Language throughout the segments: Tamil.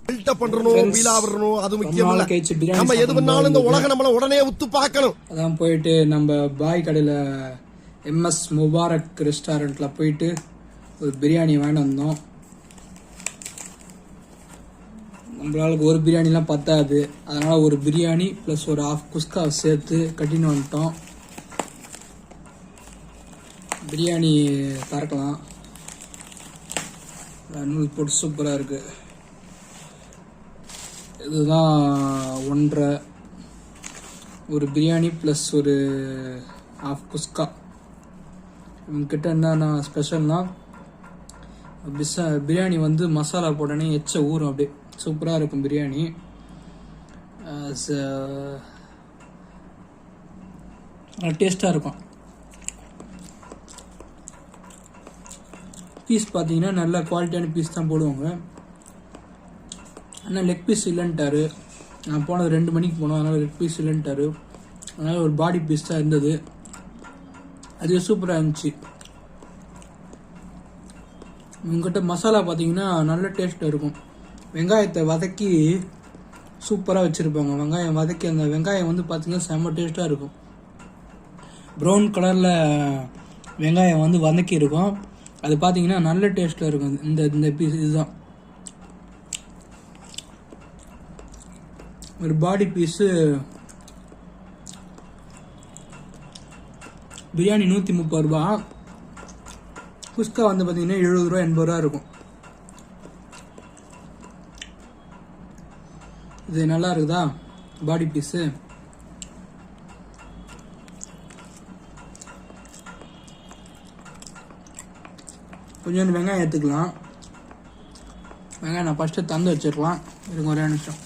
பில்டப் பண்றணும் பீலா வரணும் அது முக்கியம் இல்ல. நம்ம எது பண்ணாலும் இந்த உலகம் நம்மள உடனே உத்து பார்க்கணும். அதான் போயிட்டு நம்ம பாய் கடையில MS முபாரக் ரெஸ்டாரண்ட்ல போயிட்டு ஒரு பிரியாணி வாங்கிட்டு வந்தோம். நம்மளால ஒரு பிரியாணிலாம் பத்தாது, அதனால ஒரு பிரியாணி ப்ளஸ் ஒரு ½ குஸ்கா சேர்த்து கட்டின்னு வந்துட்டோம். பிரியாணி திறக்கலாம். நூல் போட்டு சூப்பராக இருக்கு. இதுதான் 1.5 ஒரு பிரியாணி ப்ளஸ் ஒரு ½ குஸ்கா. இவங்ககிட்ட என்னன்னா ஸ்பெஷல்னா பிரியாணி வந்து மசாலா போட்டோன்னே எச்ச ஊறும், அப்படியே சூப்பராக இருக்கும் பிரியாணி. டேஸ்டாக இருக்கும். பீஸ் பார்த்தீங்கன்னா நல்ல குவாலிட்டியான பீஸ் தான் போடுவாங்க. ஆனால் லெக் பீஸ் இல்லைன்ட்டாரு. நான் போனது 2 மணிக்கு போனோம், அதனால் லெக் பீஸ் இல்லைன்ட்டாரு. அதனால் ஒரு பாடி பீஸ் தான் இருந்தது. அது சூப்பராக இருந்துச்சு. உங்கள்கிட்ட மசாலா பார்த்தீங்கன்னா நல்ல டேஸ்ட்டாக இருக்கும். வெங்காயத்தை வதக்கி சூப்பராக வச்சுருப்பாங்க. வெங்காயம் வதக்கி அந்த வெங்காயம் வந்து பார்த்தீங்கன்னா செம்ம டேஸ்ட்டாக இருக்கும். ப்ரௌன் கலரில் வெங்காயம் வந்து வதக்கி இருக்கும். அது பார்த்தீங்கன்னா நல்ல டேஸ்ட்டாக இருக்கும். இந்த பீஸ் இதுதான் ஒரு பாடி பீஸு. பிரியாணி 130 ரூபா. குஸ்கா வந்து பார்த்தீங்கன்னா 70 ரூபா 80 ரூபா இருக்கும். இது நல்லா இருக்குதா பாடி பீஸு? கொஞ்சம் வெங்காயம் எடுத்துக்கலாம். வெங்காயம் நான் ஃபஸ்ட்டு தந்து வச்சிடலாம். இதுக்கு ஒரே நிமிஷம்.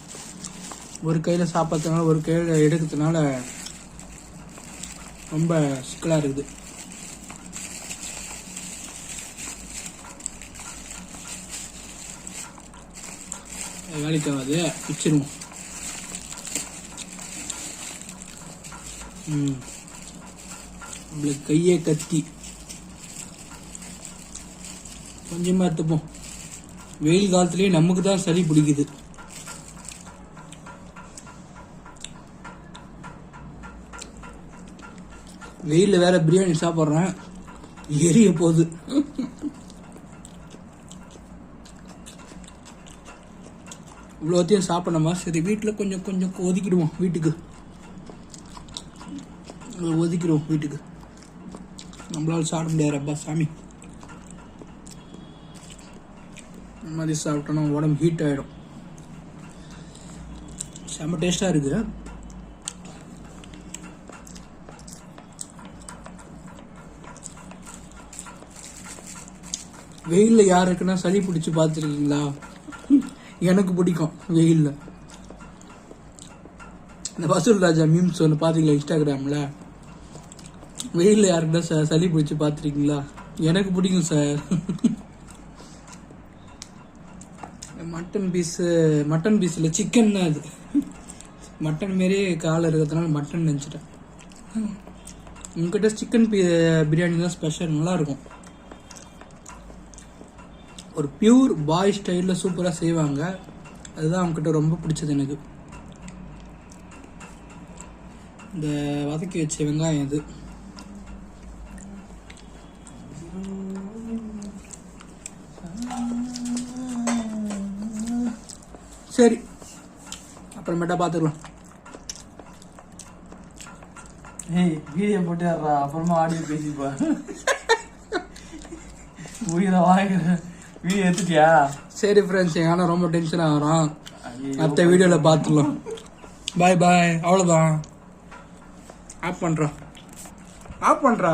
ஒரு கையில் சாப்பிட்றதுனால ஒரு கையில் எடுக்கிறதுனால ரொம்ப சிக்கலாக இருக்குது. வேலைக்கு ஆகாது, பிச்சிருவோம். நம்மளுக்கு கையே கத்தி. கொஞ்சமாக எடுத்துப்போம். வெயில் காலத்துலேயே நமக்கு தான் சளி பிடிக்குது. வெயிலில் வேற பிரியாணி சாப்பிட்றேன், எரிய போகுது. இவ்வளோத்தையும் சாப்பிடணுமா? சரி, வீட்டில் கொஞ்சம் கொஞ்சம் ஒதுக்கிடுவோம். வீட்டுக்கு ஒதுக்கிடுவோம். வீட்டுக்கு நம்மளால சாப்பிட முடியாதுப்பா சாமி. இந்த மாதிரி சாப்பிட்டோன்னா உடம்பு ஹீட் ஆகிடும். செம்ம டேஸ்டாக இருக்குது. வெயிலில் யாருக்குன்னா சளி பிடிச்சி பார்த்துருக்கீங்களா? எனக்கு பிடிக்கும் வெயிலில். இந்த வசூல் ராஜா மீம்ஸ் ஒன்று பார்த்தீங்களா இன்ஸ்டாகிராமில்? வெயிலில் யாருக்குன்னா சளி பிடிச்சி பார்த்துருக்கீங்களா? எனக்கு பிடிக்கும் சார். மட்டன் பீஸில் சிக்கன் தான் அது. மட்டன் மாரியே காலை இருக்கிறதுனால மட்டன் நினச்சிட்டேன். உங்ககிட்ட சிக்கன் பிரியாணி தான் ஸ்பெஷல், நல்லாயிருக்கும். ஒரு பியூர் பாய் ஸ்டைலில் சூப்பராக செய்வாங்க. அதுதான் அவங்ககிட்ட ரொம்ப பிடிச்சது எனக்கு. இந்த வதக்கி வச்ச வெங்காயம் இது. சரி, அப்புறமேட்டா பார்த்துக்கலாம். வீடியோ போட்டு அப்புறமா ஆடியோ பேசிப்பா. உயிரை வாங்குற வீடியோ எடுத்துட்டியா? சரி ஃப்ரெண்ட்ஸ், ஆனால் ரொம்ப டென்ஷனாக வரும். அடுத்த வீடியோவில் பார்த்துக்கலாம். பாய் பாய். அவ்வளோதான். ஆஃப் பண்ணுறா.